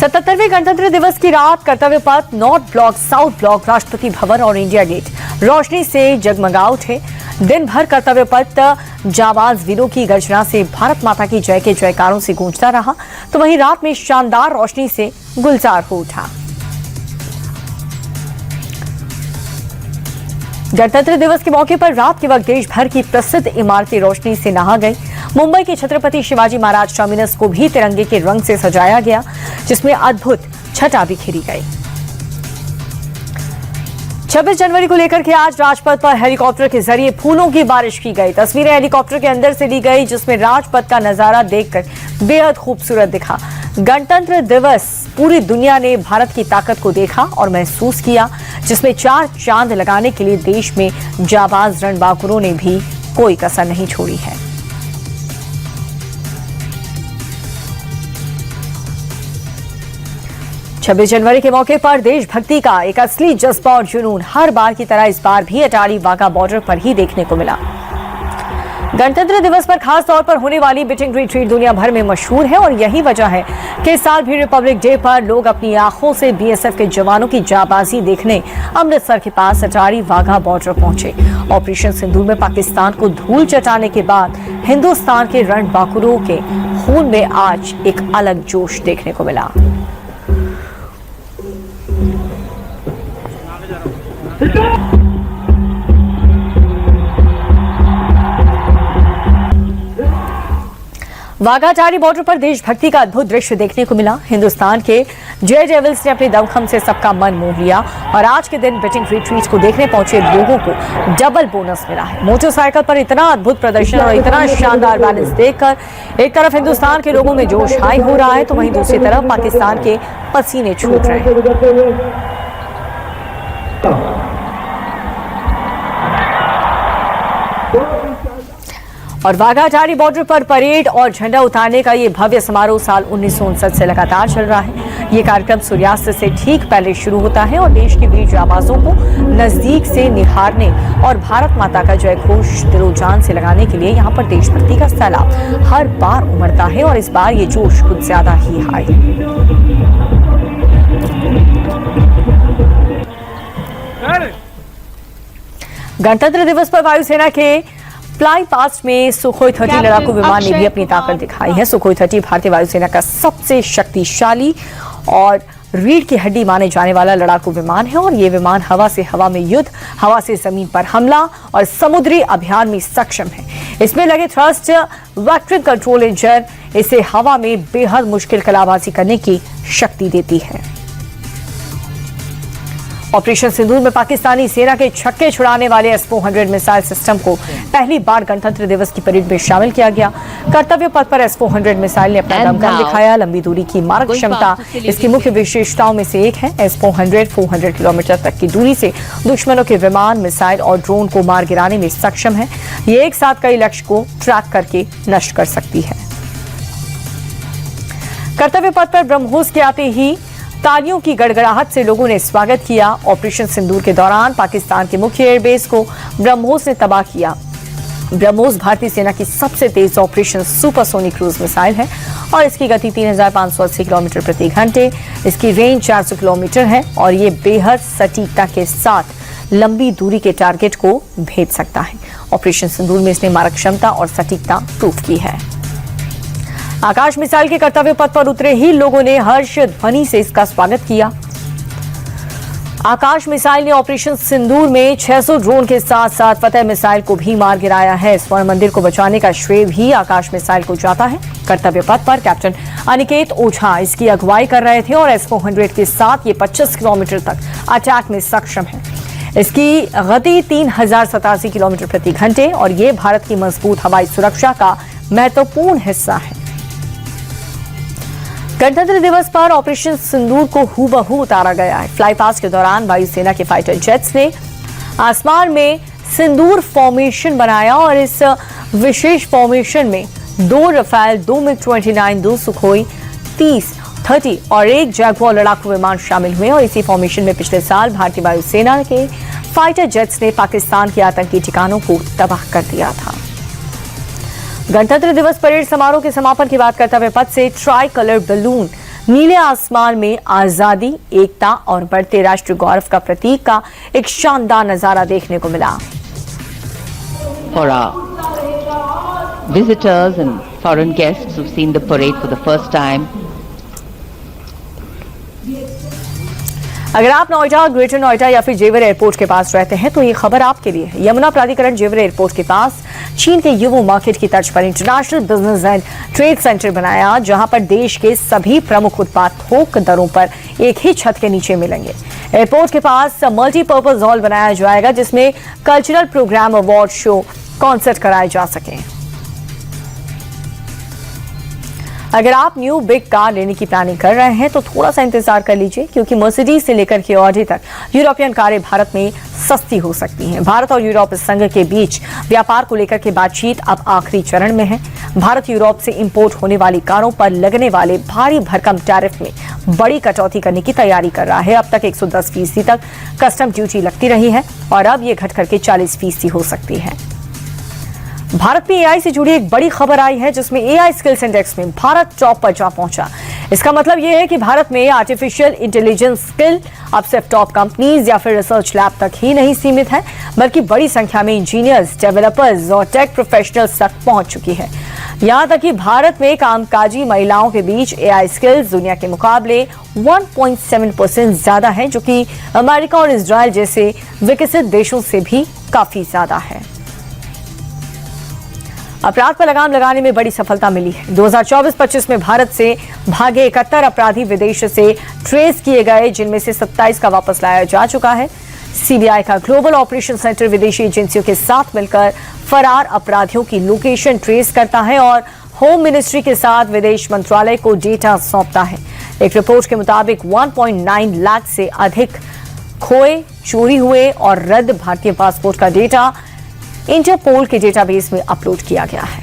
77वें गणतंत्र दिवस की रात कर्तव्य पथ, north block, south block, Rashtrapati Bhavan और इंडिया गेट रोशनी से जगमगा उठे। दिन भर कर्तव्य पथ जाबाज वीरों की गर्जना से, भारत माता की जय के जयकारों से गूंजता रहा, तो वहीं रात में शानदार रोशनी से गुलजार हो उठा। गणतंत्र दिवस के मौके पर रात के वक्त देश भर की प्रसिद्ध इमारतें रोशनी से नहा गई। मुंबई के छत्रपति शिवाजी महाराज टर्मिनस को भी तिरंगे के रंग से सजाया गया, जिसमें अद्भुत छटा बिखेरी गई। 26 जनवरी को लेकर के आज राजपथ पर हेलीकॉप्टर के जरिए फूलों की बारिश की गई। तस्वीरें हेलीकॉप्टर के अंदर से ली गई, जिसमें राजपथ का नजारा देखकर बेहद खूबसूरत दिखा। गणतंत्र दिवस पूरी दुनिया ने भारत की ताकत को देखा और महसूस किया, जिसमें 4 चांद लगाने के लिए देश में जाबाज रणबांकुरों ने भी कोई कसर नहीं छोड़ी है। छब्बीस जनवरी के मौके पर देशभक्ति का एक असली जज्बा और जुनून हर बार की तरह इस बार भी अटारी वाघा बॉर्डर पर ही देखने को मिला। गणतंत्र दिवस पर खास तौर पर होने वाली बीटिंग रिट्रीट दुनिया भर में मशहूर है और यही वजह है कि इस साल भी रिपब्लिक डे पर लोग अपनी आंखों से बीएसएफ के जवानों की जाबाजी देखने अमृतसर के पास अटारी वाघा बॉर्डर पहुंचे। ऑपरेशन सिंदूर में पाकिस्तान को धूल चटाने के बाद हिंदुस्तान के रणबांकुरों के खून में आज एक अलग जोश देखने को मिला। वाघा अटारी बॉर्डर पर देशभक्ति का अद्भुत दृश्य देखने को मिला। हिंदुस्तान के जय डेविल्स ने अपनी दमखम से सबका मन मोह लिया और आज के दिन बीटिंग रिट्रीट को देखने पहुंचे लोगों को डबल बोनस मिला है। मोटरसाइकिल पर इतना अद्भुत प्रदर्शन और इतना शानदार बैलेंस देखकर एक तरफ हिंदुस्तान के लोगों में जोश हाई हो रहा है, तो वहीं दूसरी तरफ पाकिस्तान के पसीने छूट रहे हैं। और वाघा अटारी बॉर्डर पर परेड और झंडा उतारने का ये भव्य समारोह साल 1959 से लगातार चल रहा है। ये कार्यक्रम सूर्यास्त से ठीक पहले शुरू होता है और देश के वीर जाबाजों को नजदीक से निहारने और भारत माता का जय घोष दिलो जान से लगाने के लिए यहाँ पर देशभक्ति का सैलाब हर बार उमड़ता है और इस बार ये जोश कुछ ज्यादा ही हाई है। गणतंत्र दिवस पर वायुसेना के फ्लाई पास्ट में सुखोई 30 लड़ाकू विमान ने भी अपनी ताकत दिखाई है। सुखोई 30 भारतीय वायुसेना का सबसे शक्तिशाली और रीढ़ की हड्डी माने जाने वाला लड़ाकू विमान है और ये विमान हवा से हवा में युद्ध, हवा से जमीन पर हमला और समुद्री अभियान में सक्षम है। इसमें लगे थ्रस्ट वेक्टर कंट्रोल इंजन इसे हवा में बेहद मुश्किल कलाबाजी करने की शक्ति देती है। ऑपरेशन सिंदूर में पाकिस्तानी सेना के छक्के छुड़ाने वाले S-400 मिसाइल सिस्टम को पहली बार गणतंत्र दिवस की परेड में शामिल किया गया। कर्तव्य पथ पर S-400 मिसाइल ने अपना दमखम दिखाया। लंबी दूरी की मारक क्षमता इसकी मुख्य विशेषताओं में से एक है। S-400 400 किलोमीटर तक की दूरी से दुश्मनों के विमान, मिसाइल और ड्रोन को मार गिराने में सक्षम है। ये एक साथ कई लक्ष्य को ट्रैक करके नष्ट कर सकती है। कर्तव्य पथ पर ब्रह्मोस के आते ही तालियों की गड़गड़ाहट से लोगों ने स्वागत किया। ऑपरेशन सिंदूर के दौरान पाकिस्तान के मुख्य एयरबेस को ब्रह्मोस ने तबाह किया। ब्रह्मोस भारतीय सेना की सबसे तेज ऑपरेशन सुपरसोनिक क्रूज मिसाइल है और इसकी गति 3580 किलोमीटर प्रति घंटे, इसकी रेंज 400 किलोमीटर है और ये बेहद सटीकता के साथ लंबी दूरी के टारगेट को भेद सकता है। ऑपरेशन सिंदूर में इसने मारक क्षमता और सटीकता प्रूव की है। आकाश मिसाइल के कर्तव्य पथ पर उतरे ही लोगों ने हर्ष ध्वनि से इसका स्वागत किया। आकाश मिसाइल ने ऑपरेशन सिंदूर में 600 ड्रोन के साथ साथ फतेह मिसाइल को भी मार गिराया है। स्वर्ण मंदिर को बचाने का श्रेय भी आकाश मिसाइल को जाता है। कर्तव्य पथ पर कैप्टन अनिकेत ओझा इसकी अगुवाई कर रहे थे और S-400 के साथ ये 25 किलोमीटर तक अटैक में सक्षम है। इसकी गति 3087 किलोमीटर प्रति घंटे और ये भारत की मजबूत हवाई सुरक्षा का महत्वपूर्ण हिस्सा है। गणतंत्र दिवस पर ऑपरेशन सिंदूर को हूबहू उतारा गया है। फ्लाई पास्ट के दौरान वायुसेना के फाइटर जेट्स ने आसमान में सिंदूर फॉर्मेशन बनाया और इस विशेष फॉर्मेशन में 2 रफाल, 2 MiG-29, 2 सुखोई 30 और 1 जैगुआर लड़ाकू विमान शामिल हुए और इसी फॉर्मेशन में पिछले साल भारतीय वायुसेना के फाइटर जेट्स ने पाकिस्तान के आतंकी ठिकानों को तबाह कर दिया था। गणतंत्र दिवस परेड समारोह के समापन की बात कर्तव्य पथ से ट्राई कलर बैलून नीले आसमान में आजादी, एकता और बढ़ते राष्ट्रीय गौरव का प्रतीक का एक शानदार नजारा देखने को मिला। For our visitors and foreign guests who've seen the parade for the first time, अगर आप नोएडा, ग्रेटर नोएडा या फिर जेवर एयरपोर्ट के पास रहते हैं तो ये खबर आपके लिए। यमुना प्राधिकरण जेवर एयरपोर्ट के पास चीन के युवा मार्केट की तर्ज पर international business and trade centre बनाया, जहां पर देश के सभी प्रमुख उत्पाद थोक दरों पर एक ही छत के नीचे मिलेंगे। एयरपोर्ट के पास मल्टीपर्पज हॉल बनाया जाएगा जिसमें cultural programme, award show, concert कराए जा सकें। अगर आप न्यू बिग कार लेने की प्लानिंग कर रहे हैं तो थोड़ा सा इंतजार कर लीजिए, क्योंकि मर्सिडीज से लेकर के ऑडी तक यूरोपियन कारें भारत में सस्ती हो सकती हैं। भारत और यूरोप संघ के बीच व्यापार को लेकर के बातचीत अब आखिरी चरण में है। भारत यूरोप से इंपोर्ट होने वाली कारों पर लगने वाले भारी भरकम टैरिफ में बड़ी कटौती करने की तैयारी कर रहा है। अब तक 110% तक कस्टम ड्यूटी लगती रही है और अब ये घट करके 40% हो सकती है। भारत में एआई से जुड़ी एक बड़ी खबर आई है, जिसमें एआई स्किल्स इंडेक्स में भारत टॉप पर जा पहुंचा। इसका मतलब यह है कि भारत में आर्टिफिशियल इंटेलिजेंस स्किल अब सिर्फ टॉप कंपनीज या फिर रिसर्च लैब तक ही नहीं सीमित है, बल्कि बड़ी संख्या में इंजीनियर्स, डेवलपर्स और टेक प्रोफेशनल्स तक पहुंच चुकी है। यहां तक कि भारत में कामकाजी महिलाओं के बीच एआई स्किल्स दुनिया के मुकाबले 1.7% ज्यादा है, जो कि अमेरिका और इजराइल जैसे विकसित देशों से भी काफी ज्यादा है। अपराध पर लगाम लगाने में बड़ी सफलता मिली है। 2024-25 में भारत से भागे 71 अपराधी विदेश से ट्रेस किए गए, जिनमें से 27 का वापस लाया जा चुका है। सीबीआई का ग्लोबल ऑपरेशन सेंटर विदेशी एजेंसियों के साथ मिलकर फरार अपराधियों की लोकेशन ट्रेस करता है और होम मिनिस्ट्री के साथ विदेश मंत्रालय को डेटा सौंपता है। एक रिपोर्ट के मुताबिक 1.9 लाख से अधिक खोए, चोरी हुए और रद्द भारतीय पासपोर्ट का डेटा इंटरपोल के डेटाबेस में अपलोड किया गया है।